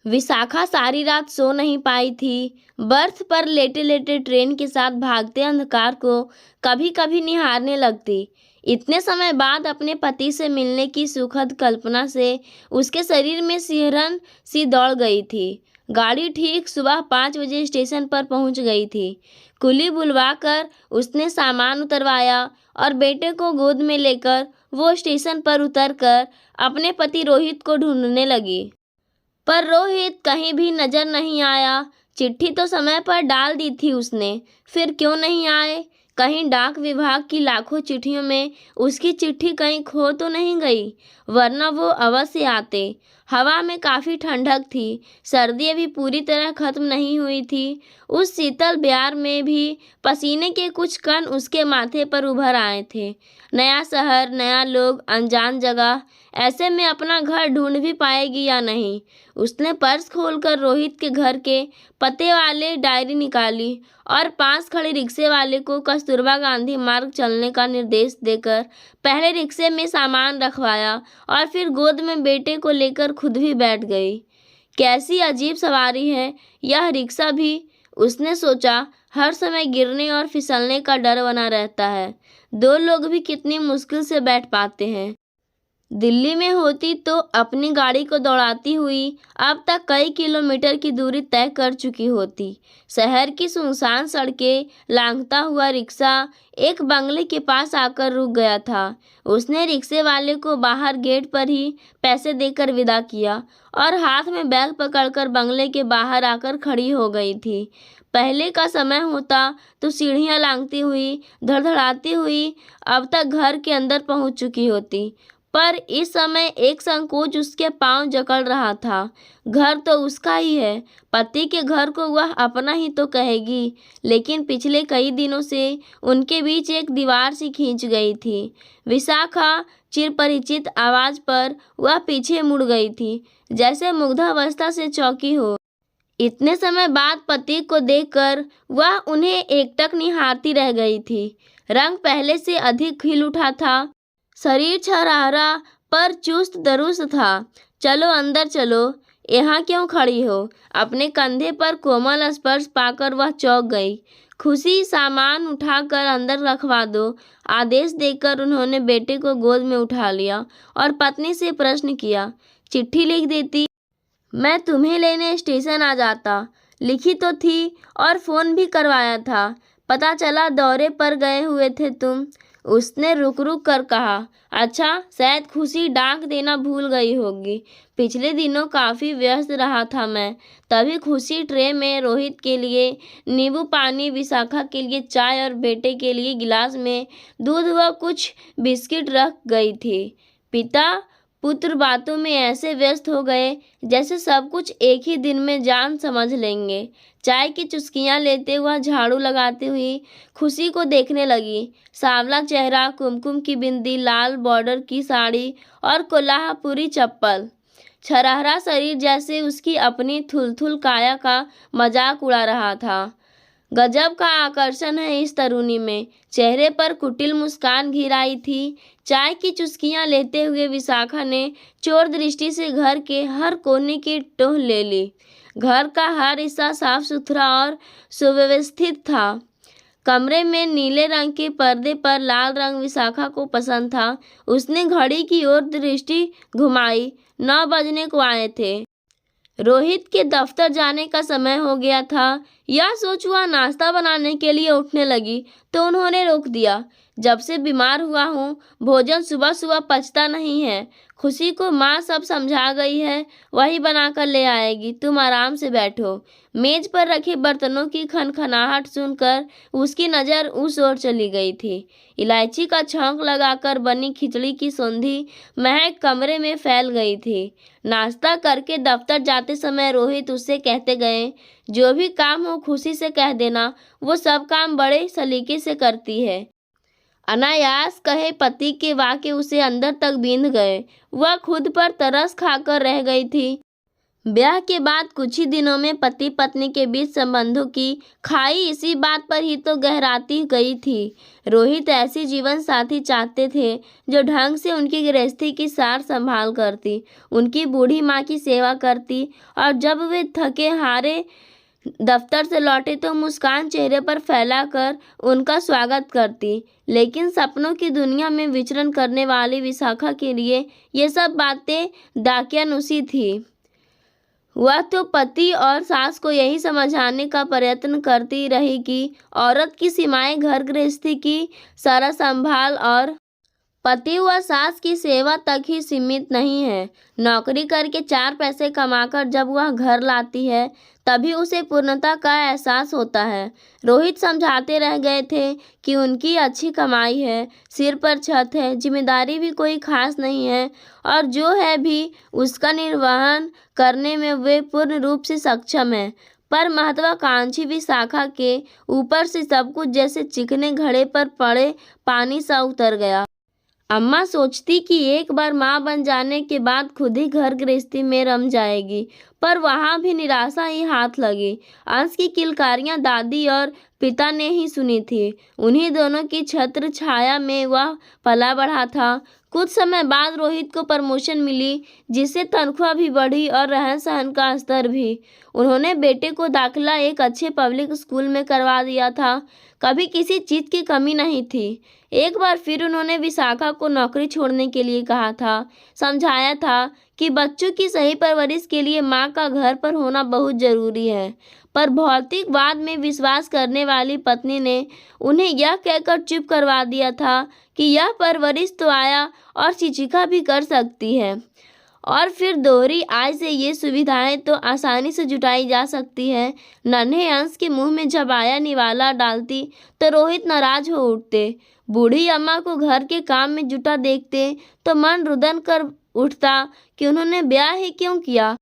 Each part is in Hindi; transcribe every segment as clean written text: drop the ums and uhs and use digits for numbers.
विशाखा सारी रात सो नहीं पाई थी। बर्थ पर लेटे लेटे ट्रेन के साथ भागते अंधकार को कभी कभी निहारने लगती। इतने समय बाद अपने पति से मिलने की सुखद कल्पना से उसके शरीर में सिहरन सी दौड़ गई थी। गाड़ी ठीक सुबह 5 बजे स्टेशन पर पहुंच गई थी। कुली बुलवाकर उसने सामान उतरवाया और बेटे को गोद में लेकर वो स्टेशन पर उतरकर अपने पति रोहित को ढूंढने लगी। पर रोहित कहीं भी नजर नहीं आया। चिट्ठी तो समय पर डाल दी थी उसने, फिर क्यों नहीं आए? कहीं डाक विभाग की लाखों चिट्ठियों में उसकी चिट्ठी कहीं खो तो नहीं गई, वरना वो अवश्य आते। हवा में काफ़ी ठंडक थी, सर्दी अभी पूरी तरह खत्म नहीं हुई थी। उस शीतल ब्यार में भी पसीने के कुछ कण उसके माथे पर उभर आए थे। नया शहर, नया लोग, अनजान जगह, ऐसे में अपना घर ढूंढ भी पाएगी या नहीं? उसने पर्स खोलकर रोहित के घर के पते वाले डायरी निकाली और पास खड़े रिक्शे वाले को कस्तूरबा गांधी मार्ग चलने का निर्देश देकर पहले रिक्शे में सामान रखवाया और फिर गोद में बेटे को लेकर खुद भी बैठ गई। कैसी अजीब सवारी है यह रिक्शा भी, उसने सोचा। हर समय गिरने और फिसलने का डर बना रहता है। दो लोग भी कितनी मुश्किल से बैठ पाते हैं। दिल्ली में होती तो अपनी गाड़ी को दौड़ाती हुई अब तक कई किलोमीटर की दूरी तय कर चुकी होती। शहर की सुनसान सड़कें लांघता हुआ रिक्शा एक बंगले के पास आकर रुक गया था। उसने रिक्शे वाले को बाहर गेट पर ही पैसे देकर विदा किया और हाथ में बैग पकड़कर बंगले के बाहर आकर खड़ी हो गई थी। पहले का समय होता तो सीढ़ियाँ लांघती हुई, धड़धड़ाती हुई अब तक घर के अंदर पहुंच चुकी होती। पर इस समय एक संकोच उसके पांव जकड़ रहा था। घर तो उसका ही है, पति के घर को वह अपना ही तो कहेगी, लेकिन पिछले कई दिनों से उनके बीच एक दीवार सी खींच गई थी। विशाखा चिरपरिचित आवाज पर वह पीछे मुड़ गई थी, जैसे मुग्धावस्था से चौंकी हो। इतने समय बाद पति को देखकर वह उन्हें एकटक निहारती रह गई थी। रंग पहले से अधिक खिल उठा था, शरीर छरहरा पर चुस्त दुरुस्त था। चलो अंदर चलो, यहाँ क्यों खड़ी हो? अपने कंधे पर कोमल स्पर्श पाकर वह चौंक गई। खुशी, सामान उठाकर अंदर रखवा दो, आदेश देकर उन्होंने बेटे को गोद में उठा लिया और पत्नी से प्रश्न किया, चिट्ठी लिख देती, मैं तुम्हें लेने स्टेशन आ जाता। लिखी तो थी और फ़ोन भी करवाया था, पता चला दौरे पर गए हुए थे तुम। उसने रुक रुक कर कहा, अच्छा, शायद खुशी डाक देना भूल गई होगी। पिछले दिनों काफ़ी व्यस्त रहा था मैं, तभी खुशी ट्रे में रोहित के लिए नींबू पानी, विशाखा के लिए चाय और बेटे के लिए गिलास में दूध व कुछ बिस्किट रख गई थी। पिता पुत्र बातों में ऐसे व्यस्त हो गए जैसे सब कुछ एक ही दिन में जान समझ लेंगे। चाय की चुस्कियां लेते हुआ झाड़ू लगाती हुई खुशी को देखने लगी। सांवला चेहरा, कुमकुम की बिंदी, लाल बॉर्डर की साड़ी और कोल्हापुरी चप्पल, छरहरा शरीर जैसे उसकी अपनी थुलथुल काया का मजाक उड़ा रहा था। गजब का आकर्षण है इस तरुणी में। चेहरे पर कुटिल मुस्कान घिर आई थी। चाय की चुस्कियां लेते हुए विशाखा ने चोर दृष्टि से घर के हर कोने की टोह ले ली। घर का हर हिस्सा साफ सुथरा और सुव्यवस्थित था। कमरे में नीले रंग के पर्दे पर लाल रंग विशाखा को पसंद था। उसने घड़ी की ओर दृष्टि घुमाई। 9 बजने को आए थे। रोहित के दफ्तर जाने का समय हो गया था। यह सोच वह नाश्ता बनाने के लिए उठने लगी तो उन्होंने रोक दिया। जब से बीमार हुआ हूँ, भोजन सुबह सुबह पचता नहीं है। खुशी को माँ सब समझा गई है, वही बनाकर ले आएगी, तुम आराम से बैठो। मेज पर रखे बर्तनों की खनखनाहट सुनकर उसकी नज़र उस ओर चली गई थी। इलायची का छौंक लगाकर बनी खिचड़ी की सौंधी महक कमरे में फैल गई थी। नाश्ता करके दफ्तर जाते समय रोहित उससे कहते गए, जो भी काम हो खुशी से कह देना, वो सब काम बड़े सलीके से करती है। अनायास कहे पति के वाक्य उसे अंदर तक बींध गए। वह खुद पर तरस खाकर रह गई थी। ब्याह के बाद कुछ ही दिनों में पति पत्नी के बीच संबंधों की खाई इसी बात पर ही तो गहराती गई थी। रोहित ऐसी जीवन साथी चाहते थे जो ढंग से उनकी गृहस्थी की सार संभाल करती, उनकी बूढ़ी माँ की सेवा करती और जब वे थके हारे दफ्तर से लौटे तो मुस्कान चेहरे पर फैलाकर उनका स्वागत करती। लेकिन सपनों की दुनिया में विचरण करने वाली विशाखा के लिए ये सब बातें दाकियानुसी थी। वह तो पति और सास को यही समझाने का प्रयत्न करती रही कि औरत की सीमाएं घर गृहस्थी की सारा संभाल और पति व सास की सेवा तक ही सीमित नहीं है। नौकरी करके 4 पैसे कमाकर जब वह घर लाती है तभी उसे पूर्णता का एहसास होता है। रोहित समझाते रह गए थे कि उनकी अच्छी कमाई है, सिर पर छत है, जिम्मेदारी भी कोई खास नहीं है और जो है भी उसका निर्वहन करने में वे पूर्ण रूप से सक्षम हैं। पर महत्वाकांक्षी विशाखा के ऊपर से सब कुछ जैसे चिकने घड़े पर पड़े पानी सा उतर गया। अम्मा सोचती कि एक बार माँ बन जाने के बाद खुद ही घर गृहस्थी में रम जाएगी, पर वहाँ भी निराशा ही हाथ लगी। अंश की किलकारियाँ दादी और पिता ने ही सुनी थी। उन्हीं दोनों की छत्र छाया में वह पला बढ़ा था। कुछ समय बाद रोहित को प्रमोशन मिली, जिससे तनख्वाह भी बढ़ी और रहन सहन का स्तर भी। उन्होंने बेटे को दाखिला एक अच्छे पब्लिक स्कूल में करवा दिया था। कभी किसी चीज़ की कमी नहीं थी। एक बार फिर उन्होंने विशाखा को नौकरी छोड़ने के लिए कहा था, समझाया था कि बच्चों की सही परवरिश के लिए माँ का घर पर होना बहुत ज़रूरी है। पर भौतिकवाद में विश्वास करने वाली पत्नी ने उन्हें यह कहकर चुप करवा दिया था कि यह परवरिश तो आया और शिक्षिका भी कर सकती है और फिर दोहरी आय से ये सुविधाएं तो आसानी से जुटाई जा सकती है। नन्हे अंश के मुंह में जब आया निवाला डालती तो रोहित नाराज हो उठते। बूढ़ी अम्मा को घर के काम में जुटा देखते तो मन रुदन कर उठता कि उन्होंने ब्याह ही क्यों किया।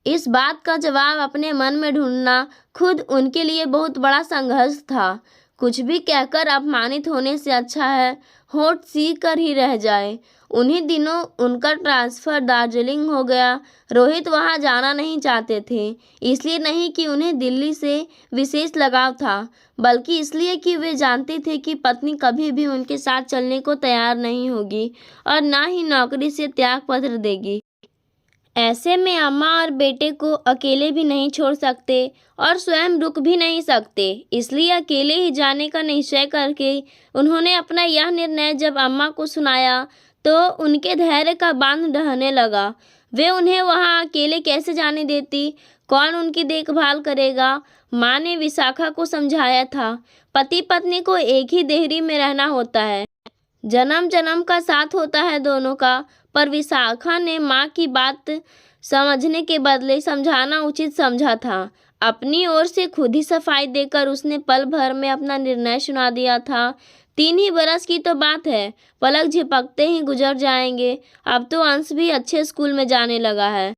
इस बात का जवाब अपने मन में ढूंढना खुद उनके लिए बहुत बड़ा संघर्ष था। कुछ भी कहकर अपमानित होने से अच्छा है होठ सी कर ही रह जाए। उन्हीं दिनों उनका ट्रांसफ़र दार्जिलिंग हो गया। रोहित वहां जाना नहीं चाहते थे, इसलिए नहीं कि उन्हें दिल्ली से विशेष लगाव था, बल्कि इसलिए कि वे जानते थे कि पत्नी कभी भी उनके साथ चलने को तैयार नहीं होगी और ना ही नौकरी से त्यागपत्र देगी। ऐसे में अम्मा और बेटे को अकेले भी नहीं छोड़ सकते और स्वयं रुक भी नहीं सकते, इसलिए अकेले ही जाने का निश्चय करके उन्होंने अपना यह निर्णय जब अम्मा को सुनाया तो उनके धैर्य का बांध ढहने लगा। वे उन्हें वहां अकेले कैसे जाने देती, कौन उनकी देखभाल करेगा। माँ ने विशाखा को समझाया था, पति पत्नी को एक ही देहरी में रहना होता है, जन्म जन्म का साथ होता है दोनों का। पर विशाखा ने माँ की बात समझने के बदले समझाना उचित समझा था। अपनी ओर से खुद ही सफाई देकर उसने पल भर में अपना निर्णय सुना दिया था। 3 ही बरस की तो बात है, पलक झपकते ही गुजर जाएंगे। अब तो अंश भी अच्छे स्कूल में जाने लगा है।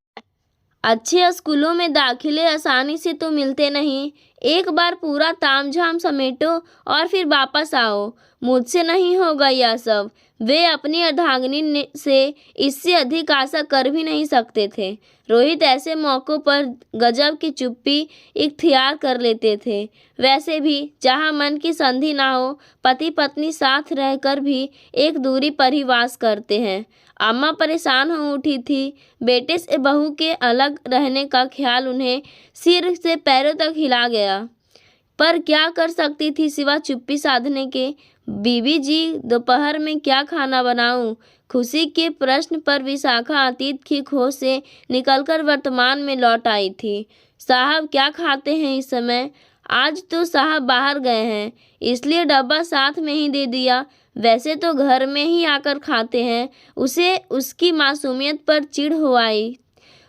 अच्छे स्कूलों में दाखिले आसानी से तो मिलते नहीं। एक बार पूरा तामझाम समेटो और फिर वापस आओ। मुझसे नहीं होगा यह सब। वे अपनी अर्धांगिनी से इससे अधिक आशा कर भी नहीं सकते थे। रोहित ऐसे मौक़ों पर गजब की चुप्पी इख्तियार कर लेते थे। वैसे भी जहाँ मन की संधि ना हो, पति पत्नी साथ रहकर भी एक दूरी पर ही वास करते हैं। अम्मा परेशान हो उठी थी। बेटे से बहू के अलग रहने का ख्याल उन्हें सिर से पैरों तक हिला गया, पर क्या कर सकती थी सिवा चुप्पी साधने के। बीबी जी, दोपहर में क्या खाना बनाऊं? खुशी के प्रश्न पर विशाखा अतीत की खोज से निकलकर वर्तमान में लौट आई थी। साहब क्या खाते हैं इस समय? आज तो साहब बाहर गए हैं, इसलिए डब्बा साथ में ही दे दिया। वैसे तो घर में ही आकर खाते हैं। उसे उसकी मासूमियत पर चिढ़ हो आई।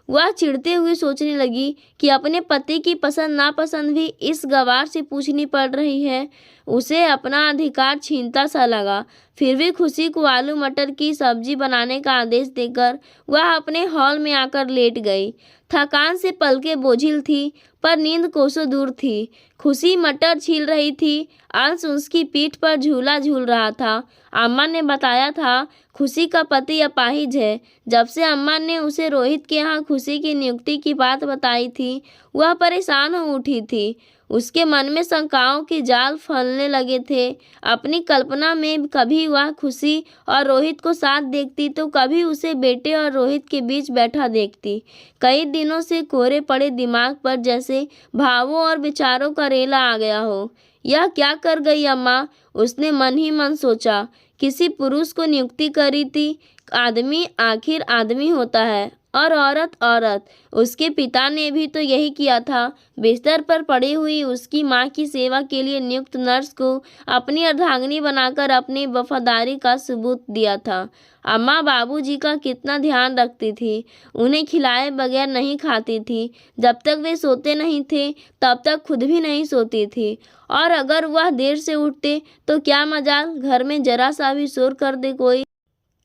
वह चिढ़ते हुए सोचने लगी कि अपने पति की पसंद नापसंद भी इस गवार से पूछनी पड़ रही है। उसे अपना अधिकार छीनता सा लगा। फिर भी खुशी को आलू मटर की सब्जी बनाने का आदेश देकर वह अपने हॉल में आकर लेट गई। थकान से पलकें बोझिल थी, पर नींद कोसों दूर थी। खुशी मटर छील रही थी, अंश उसकी पीठ पर झूला झूल रहा था। अम्मा ने बताया था, खुशी का पति अपाहिज है। जब से अम्मा ने उसे रोहित के यहाँ खुशी की नियुक्ति की बात बताई थी, वह परेशान हो उठी थी। उसके मन में शंकाओं के जाल फैलने लगे थे। अपनी कल्पना में कभी वह खुशी और रोहित को साथ देखती, तो कभी उसे बेटे और रोहित के बीच बैठा देखती। कई दिनों से कोरे पड़े दिमाग पर जैसे भावों और विचारों का रेला आ गया हो। यह क्या कर गई अम्मा, उसने मन ही मन सोचा। किसी पुरुष को नियुक्ति करी थी। आदमी आखिर आदमी होता है और औरत औरत। उसके पिता ने भी तो यही किया था। बिस्तर पर पड़ी हुई उसकी माँ की सेवा के लिए नियुक्त नर्स को अपनी अर्धांगिनी बनाकर अपनी वफादारी का सबूत दिया था। अम्मा बाबूजी का कितना ध्यान रखती थी। उन्हें खिलाए बगैर नहीं खाती थी। जब तक वे सोते नहीं थे, तब तक खुद भी नहीं सोती थी। और अगर वह देर से उठते तो क्या मजाल, घर में जरा सा भी शोर कर दे कोई,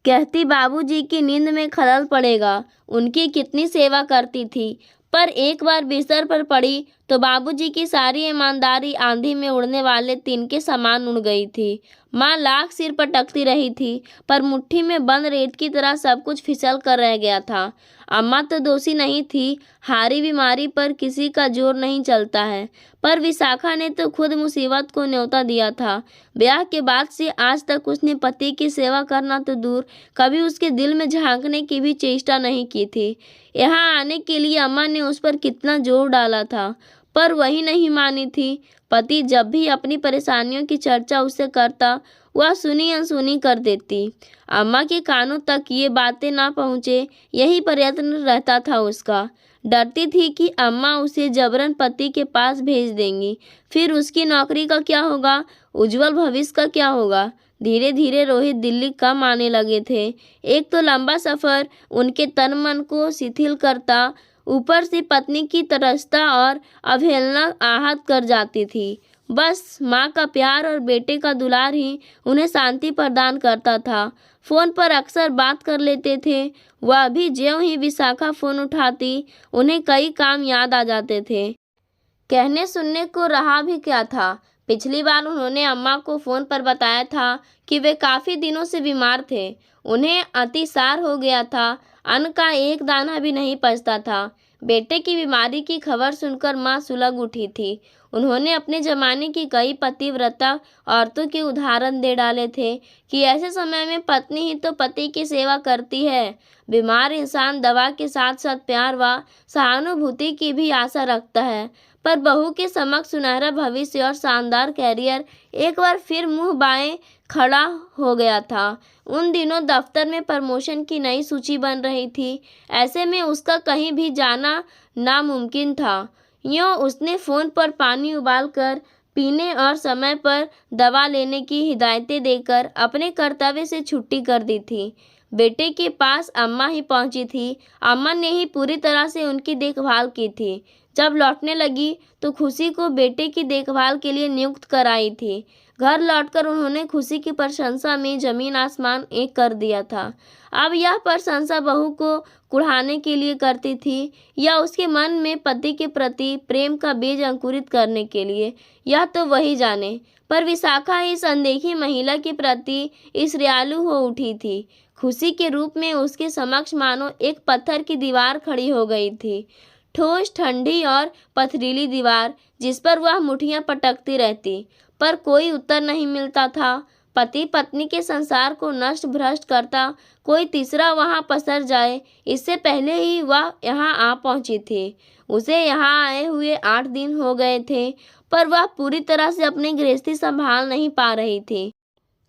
कहती बाबूजी की नींद में खलल पड़ेगा। उनकी कितनी सेवा करती थी, पर एक बार बिस्तर पर पड़ी तो बाबूजी की सारी ईमानदारी आंधी में उड़ने वाले तिनके समान उड़ गई थी। माँ लाख सिर पटकती रही थी, पर मुट्ठी में बंद रेत की तरह सब कुछ फिसल कर रह गया था। अम्मा तो दोषी नहीं थी। हारी बीमारी पर किसी का जोर नहीं चलता है, पर विशाखा ने तो खुद मुसीबत को न्योता दिया था। ब्याह के बाद से आज तक उसने पति की सेवा करना तो दूर, कभी उसके दिल में झांकने की भी चेष्टा नहीं की थी। यहाँ आने के लिए अम्मा ने उस पर कितना जोर डाला था, पर वही नहीं मानी थी। पति जब भी अपनी परेशानियों की चर्चा उससे करता, वह सुनी अनसुनी कर देती। अम्मा के कानों तक ये बातें ना पहुँचे, यही प्रयत्न रहता था उसका। डरती थी कि अम्मा उसे जबरन पति के पास भेज देंगी, फिर उसकी नौकरी का क्या होगा, उज्जवल भविष्य का क्या होगा। धीरे धीरे रोहित दिल्ली कम आने लगे थे। एक तो लंबा सफ़र उनके तन मन को शिथिल करता, ऊपर से पत्नी की तरसता और अवहेलना आहत कर जाती थी। बस माँ का प्यार और बेटे का दुलार ही उन्हें शांति प्रदान करता था। फ़ोन पर अक्सर बात कर लेते थे। वह भी ज्यों ही विशाखा फ़ोन उठाती, उन्हें कई काम याद आ जाते थे। कहने सुनने को रहा भी क्या था। पिछली बार उन्होंने अम्मा को फ़ोन पर बताया था कि वे काफ़ी दिनों से बीमार थे। उन्हें अतिसार हो गया था। अन्न का एक दाना भी नहीं पचता था। बेटे की बीमारी की खबर सुनकर माँ सुलग उठी थी। उन्होंने अपने ज़माने की कई पतिव्रता औरतों के उदाहरण दे डाले थे कि ऐसे समय में पत्नी ही तो पति की सेवा करती है। बीमार इंसान दवा के साथ साथ प्यार व सहानुभूति की भी आशा रखता है, पर बहू के समक्ष सुनहरा भविष्य और शानदार कैरियर एक बार फिर मुंह बाएं खड़ा हो गया था। उन दिनों दफ्तर में प्रमोशन की नई सूची बन रही थी। ऐसे में उसका कहीं भी जाना नामुमकिन था। यूँ उसने फ़ोन पर पानी उबालकर पीने और समय पर दवा लेने की हिदायतें देकर अपने कर्तव्य से छुट्टी कर दी थी। बेटे के पास अम्मा ही पहुंची थी। अम्मा ने ही पूरी तरह से उनकी देखभाल की थी। जब लौटने लगी तो खुशी को बेटे की देखभाल के लिए नियुक्त कराई थी। घर लौटकर उन्होंने खुशी की प्रशंसा में ज़मीन आसमान एक कर दिया था। अब यह प्रशंसा बहू को कुढ़ाने के लिए करती थी या उसके मन में पति के प्रति प्रेम का बीज अंकुरित करने के लिए, यह तो वही जाने। पर विशाखा इस अनदेखी महिला के प्रति ईर्ष्यालु हो उठी थी। खुशी के रूप में उसके समक्ष मानो एक पत्थर की दीवार खड़ी हो गई थी। ठोस, ठंडी और पथरीली दीवार, जिस पर वह मुठ्ठियां पटकती रहती, पर कोई उत्तर नहीं मिलता था। पति पत्नी के संसार को नष्ट भ्रष्ट करता कोई तीसरा वहां पसर जाए, इससे पहले ही वह यहाँ आ पहुंची थी। उसे यहाँ आए हुए 8 दिन हो गए थे, पर वह पूरी तरह से अपनी गृहस्थी संभाल नहीं पा रही थी।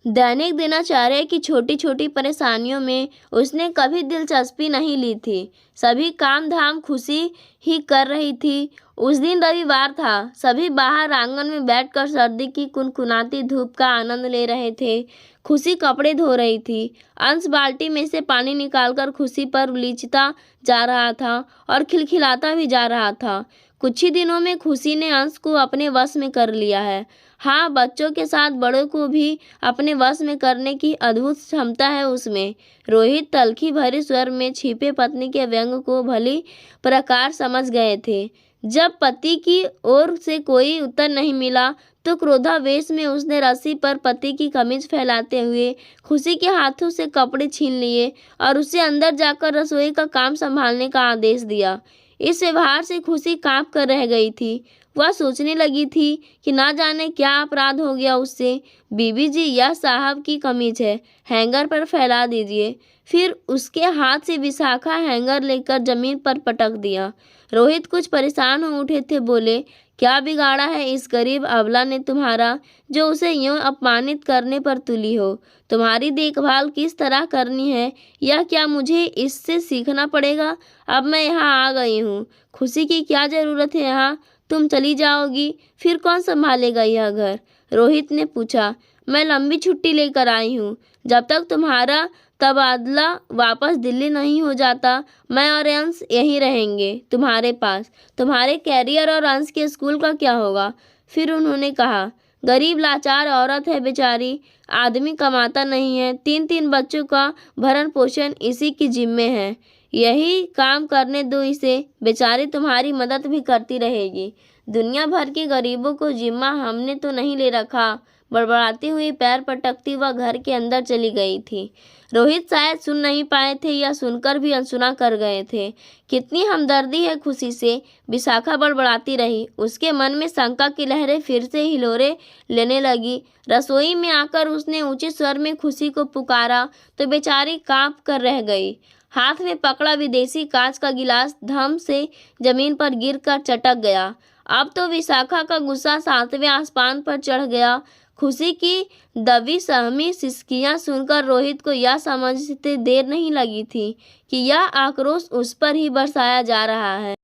दैनिक दिनचर्या की छोटी छोटी परेशानियों में उसने कभी दिलचस्पी नहीं ली थी। सभी काम धाम खुशी ही कर रही थी। उस दिन रविवार था। सभी बाहर आंगन में बैठकर सर्दी की कुनकुनाती धूप का आनंद ले रहे थे। खुशी कपड़े धो रही थी। अंश बाल्टी में से पानी निकालकर खुशी पर उलीचता जा रहा था और खिलखिलाता भी जा रहा था। कुछ ही दिनों में खुशी ने अंश को अपने वश में कर लिया है। हाँ, बच्चों के साथ बड़ों को भी अपने वश में करने की अद्भुत क्षमता है उसमें। रोहित तल्खी भरे स्वर में छिपे पत्नी के व्यंग को भली प्रकार समझ गए थे। जब पति की ओर से कोई उत्तर नहीं मिला तो क्रोधावेश में उसने रस्सी पर पति की कमीज फैलाते हुए खुशी के हाथों से कपड़े छीन लिए और उसे अंदर जाकर रसोई का काम संभालने का आदेश दिया। इस व्यवहार से खुशी कांप कर रह गई थी। वह सोचने लगी थी कि ना जाने क्या अपराध हो गया उससे। बीबी जी, यह साहब की कमीज है, हैंगर पर फैला दीजिए। फिर उसके हाथ से विशाखा हैंगर लेकर जमीन पर पटक दिया। रोहित कुछ परेशान हो उठे थे। बोले, क्या बिगाड़ा है इस गरीब अबला ने तुम्हारा, जो उसे यूं अपमानित करने पर तुली हो? तुम्हारी देखभाल किस तरह करनी है या क्या मुझे इससे सीखना पड़ेगा? अब मैं यहाँ आ गई हूँ, खुशी की क्या ज़रूरत है यहाँ? तुम चली जाओगी फिर कौन संभालेगा यह घर? रोहित ने पूछा। मैं लंबी छुट्टी लेकर आई हूँ। जब तक तुम्हारा तबादला वापस दिल्ली नहीं हो जाता, मैं और अंश यहीं रहेंगे तुम्हारे पास। तुम्हारे कैरियर और अंश के स्कूल का क्या होगा? फिर उन्होंने कहा, गरीब लाचार औरत है बेचारी, आदमी कमाता नहीं है, 3-3 बच्चों का भरण पोषण इसी की जिम्मे है। यही काम करने दो इसे, बेचारी तुम्हारी मदद भी करती रहेगी। दुनिया भर के गरीबों को जिम्मा हमने तो नहीं ले रखा। बड़बड़ाती हुई पैर पटकती वह घर के अंदर चली गई थी। रोहित शायद सुन नहीं पाए थे या सुनकर भी अनसुना कर गए थे। कितनी हमदर्दी है खुशी से, विशाखा बड़बड़ाती रही। उसके मन में शंका की लहरें फिर से हिलोरे लेने लगी। रसोई में आकर उसने ऊंचे स्वर में खुशी को पुकारा तो बेचारी कांप कर रह गई। हाथ में पकड़ा विदेशी कांच का गिलास धम से जमीन पर गिरकर चटक गया। अब तो विशाखा का गुस्सा 7वें आसमान पर चढ़ गया। खुशी की दबी सहमी सिसकियां सुनकर रोहित को यह समझते देर नहीं लगी थी कि यह आक्रोश उस पर ही बरसाया जा रहा है।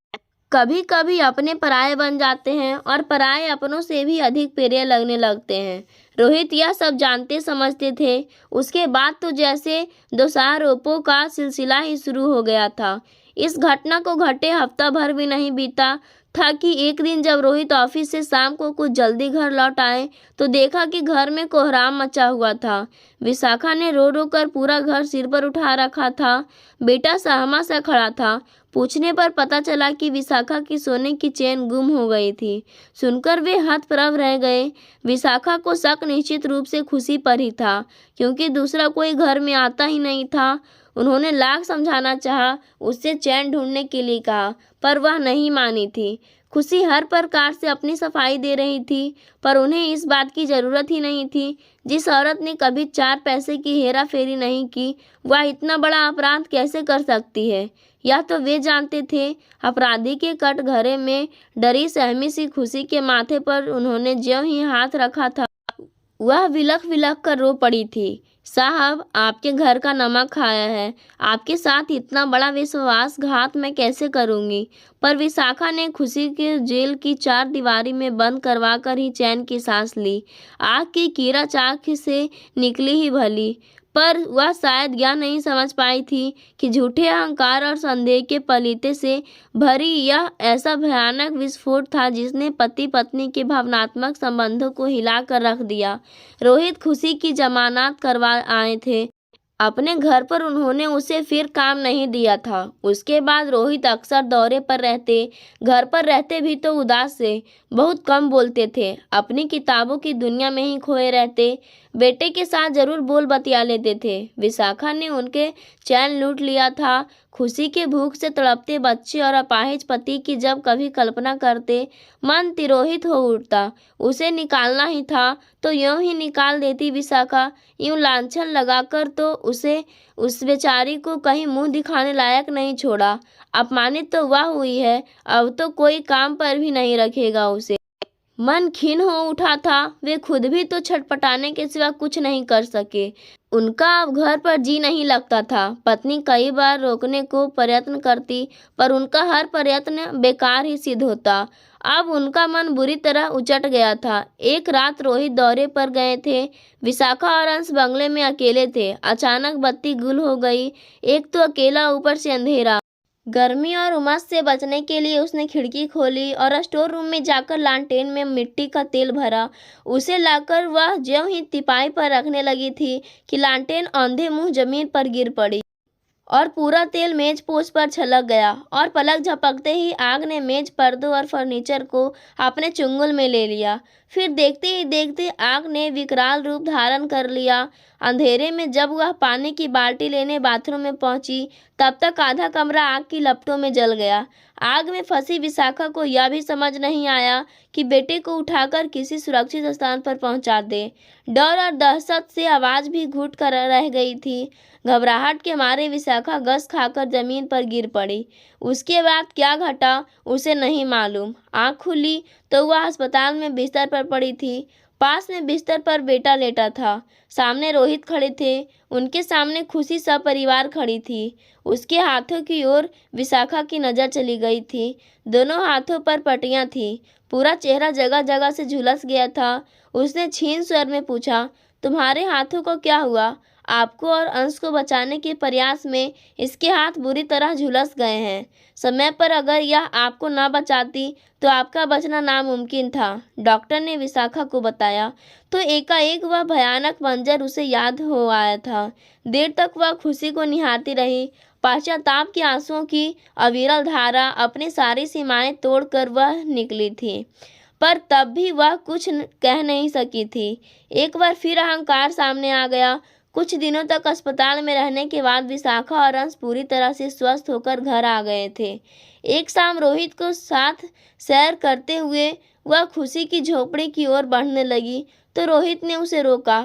कभी कभी अपने पराये बन जाते हैं और पराये अपनों से भी अधिक प्रिय लगने लगते हैं। रोहित यह सब जानते समझते थे। उसके बाद तो जैसे दोषारोपों का सिलसिला ही शुरू हो गया था। इस घटना को घटे हफ्ता भर भी नहीं बीता था कि एक दिन जब रोहित ऑफिस से शाम को कुछ जल्दी घर लौट आए तो देखा कि घर में कोहराम मचा हुआ था। विशाखा ने रो रो कर पूरा घर सिर पर उठा रखा था। बेटा सहमा सा खड़ा था। पूछने पर पता चला कि विशाखा की सोने की चेन गुम हो गई थी। सुनकर वे हतप्रभ रह गए। विशाखा को शक निश्चित रूप से खुशी पर ही था, क्योंकि दूसरा कोई घर में आता ही नहीं था। उन्होंने लाख समझाना चाहा, उससे चैन ढूंढने के लिए कहा, पर वह नहीं मानी थी। खुशी हर प्रकार से अपनी सफाई दे रही थी, पर उन्हें इस बात की ज़रूरत ही नहीं थी। जिस औरत ने कभी 4 पैसे की हेरा फेरी नहीं की, वह इतना बड़ा अपराध कैसे कर सकती है? यह तो वे जानते थे। अपराधी के कटघरे में डरी सहमी सी खुशी के माथे पर उन्होंने ज्यों ही हाथ रखा था, वह विलख विलख कर रो पड़ी थी। साहब, आपके घर का नमक खाया है। आपके साथ इतना बड़ा विश्वासघात मैं कैसे करूंगी? पर विशाखा ने खुशी के जेल की 4 दीवारी में बंद करवा कर ही चैन की सांस ली। आग की कीड़ा चाक से निकली ही भली, पर वह शायद यह नहीं समझ पाई थी कि झूठे अहंकार और संदेह के पलीते से भरी यह ऐसा भयानक विस्फोट था जिसने पति पत्नी के भावनात्मक संबंधों को हिला कर रख दिया। रोहित खुशी की जमानत करवा आए थे। अपने घर पर उन्होंने उसे फिर काम नहीं दिया था। उसके बाद रोहित अक्सर दौरे पर रहते। घर पर रहते भी तो उदास से, बहुत कम बोलते थे। अपनी किताबों की दुनिया में ही खोए रहते। बेटे के साथ जरूर बोल बतिया लेते थे। विशाखा ने उनके चैन लूट लिया था। खुशी के भूख से तड़पते बच्चे और अपाहिज पति की जब कभी कल्पना करते, मन तिरोहित हो उठता। उसे निकालना ही था तो यूं ही निकाल देती विशाखा। यूं लांछन लगाकर तो उसे, उस बेचारी को कहीं मुंह दिखाने लायक नहीं छोड़ा। अपमानित तो वह हुई है, अब तो कोई काम पर भी नहीं रखेगा उसे। मन खिन्न हो उठा था। वे खुद भी तो छटपटाने के सिवा कुछ नहीं कर सके। उनका अब घर पर जी नहीं लगता था। पत्नी कई बार रोकने को प्रयत्न करती, पर उनका हर प्रयत्न बेकार ही सिद्ध होता। अब उनका मन बुरी तरह उचट गया था। एक रात रोहित दौरे पर गए थे। विशाखा और अंश बंगले में अकेले थे। अचानक बत्ती गुल हो गई। एक तो अकेला, ऊपर से अंधेरा। गर्मी और उमस से बचने के लिए उसने खिड़की खोली और स्टोर रूम में जाकर लालटेन में मिट्टी का तेल भरा। उसे लाकर वह ज्यों ही तिपाई पर रखने लगी थी कि लालटेन औंधे मुंह जमीन पर गिर पड़ी। और पूरा तेल मेज पोछ पर छलक गया और पलक झपकते ही आग ने मेज, पर्दों और फर्नीचर को अपने चुंगल में ले लिया। फिर देखते ही देखते आग ने विकराल रूप धारण कर लिया। अंधेरे में जब वह पानी की बाल्टी लेने बाथरूम में पहुंची, तब तक आधा कमरा आग की लपटों में जल गया। आग में फंसी विशाखा को यह भी समझ नहीं आया कि बेटे को उठाकर किसी सुरक्षित स्थान पर पहुंचा दे। डर और दहशत से आवाज़ भी घुट कर रह गई थी। घबराहट के मारे विशाखा गस खाकर जमीन पर गिर पड़ी। उसके बाद क्या घटा उसे नहीं मालूम। आँख खुली तो वह अस्पताल में बिस्तर पर पड़ी थी। पास में बिस्तर पर बेटा लेटा था। सामने रोहित खड़े थे। उनके सामने खुशी सपरिवार खड़ी थी। उसके हाथों की ओर विशाखा की नज़र चली गई थी। दोनों हाथों पर पट्टियाँ थीं। पूरा चेहरा जगह जगह से झुलस गया था। उसने क्षीण स्वर में पूछा, तुम्हारे हाथों को क्या हुआ? आपको और अंश को बचाने के प्रयास में इसके हाथ बुरी तरह झुलस गए हैं। समय पर अगर यह आपको न बचाती तो आपका बचना नामुमकिन था, डॉक्टर ने विशाखा को बताया। तो एकाएक वह भयानक मंजर उसे याद हो आया था। देर तक वह खुशी को निहारती रही। पश्चाताप के आंसुओं की अविरल धारा अपनी सारी सीमाएं तोड़कर वह निकली थी, पर तब भी वह कुछ कह नहीं सकी थी। एक बार फिर अहंकार सामने आ गया। कुछ दिनों तक अस्पताल में रहने के बाद विशाखा और अंश पूरी तरह से स्वस्थ होकर घर आ गए थे। एक शाम रोहित को साथ सैर करते हुए वह खुशी की झोपड़ी की ओर बढ़ने लगी तो रोहित ने उसे रोका।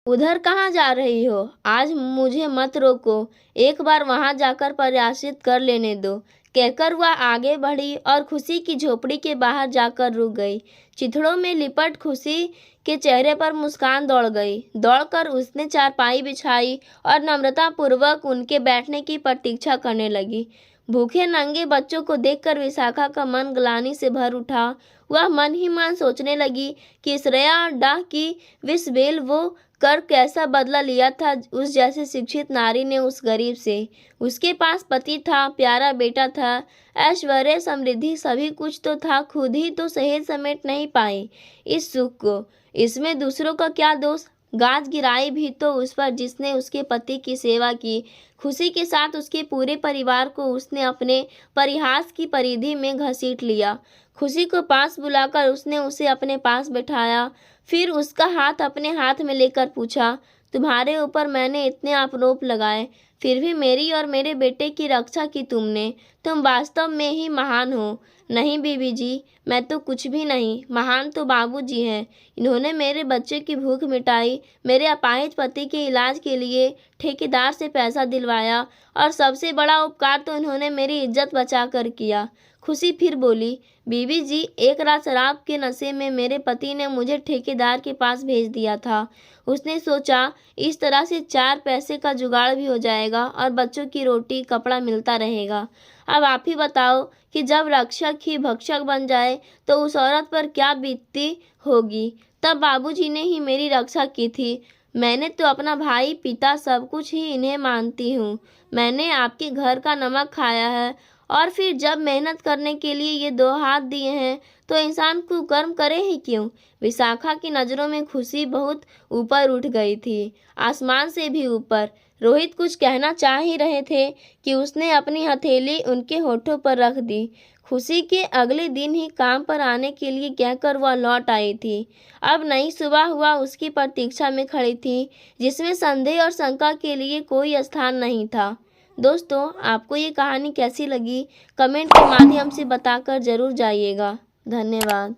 उधर कहाँ जा रही हो? आज मुझे मत रोको, एक बार वहां जाकर प्रयासित कर लेने दो, कहकर वह आगे बढ़ी और खुशी की झोपड़ी के बाहर जाकर रुक गई। चिथड़ों में लिपट खुशी के चेहरे पर मुस्कान दौड़ गई। दौड़कर उसने चारपाई बिछाई और नम्रतापूर्वक उनके बैठने की प्रतीक्षा करने लगी। भूखे नंगे बच्चों को देखकर विशाखा का मन ग्लानि से भर उठा। वह मन ही मन सोचने लगी कि श्रेया डाह की विषबेल वो कर कैसा बदला लिया था उस जैसे शिक्षित नारी ने उस गरीब से। उसके पास पति था, प्यारा बेटा था, ऐश्वर्य, समृद्धि, सभी कुछ तो था, खुद ही तो सहेज समेट नहीं पाई इस सुख को। इसमें दूसरों का क्या दोष? गाज गिराई भी तो उस पर जिसने उसके पति की सेवा की। खुशी के साथ उसके पूरे परिवार को उसने अपने परिहास की परिधि में घसीट लिया। खुशी को पास बुलाकर उसने उसे अपने पास बैठाया। फिर उसका हाथ अपने हाथ में लेकर पूछा, तुम्हारे ऊपर मैंने इतने आरोप लगाए, फिर भी मेरी और मेरे बेटे की रक्षा की तुमने। तुम वास्तव में ही महान हो। नहीं बीबी जी, मैं तो कुछ भी नहीं, महान तो बाबूजी हैं। इन्होंने मेरे बच्चे की भूख मिटाई, मेरे अपाहिज पति के इलाज के लिए ठेकेदार से पैसा दिलवाया और सबसे बड़ा उपकार तो इन्होंने मेरी इज्जत बचा कर किया। खुशी फिर बोली, बीबी जी, एक रात शराब के नशे में मेरे पति ने मुझे ठेकेदार के पास भेज दिया था। उसने सोचा इस तरह से 4 पैसे का जुगाड़ भी हो जाएगा और बच्चों की रोटी कपड़ा मिलता रहेगा। अब आप ही बताओ कि जब रक्षक ही भक्षक बन जाए तो उस औरत पर क्या बीतती होगी। तब बाबूजी ने ही मेरी रक्षा की थी। मैंने तो अपना भाई, पिता, सब कुछ ही इन्हें मानती हूँ। मैंने आपके घर का नमक खाया है और फिर जब मेहनत करने के लिए ये 2 हाथ दिए हैं तो इंसान कुकर्म करे ही क्यों। विशाखा की नज़रों में खुशी बहुत ऊपर उठ गई थी, आसमान से भी ऊपर। रोहित कुछ कहना चाह ही रहे थे कि उसने अपनी हथेली उनके होठों पर रख दी। खुशी के अगले दिन ही काम पर आने के लिए कहकर वह लौट आई थी। अब नई सुबह हुआ उसकी प्रतीक्षा में खड़ी थी, जिसमें संदेह और शंका के लिए कोई स्थान नहीं था। दोस्तों, आपको ये कहानी कैसी लगी कमेंट के माध्यम से बताकर ज़रूर जाइएगा। धन्यवाद।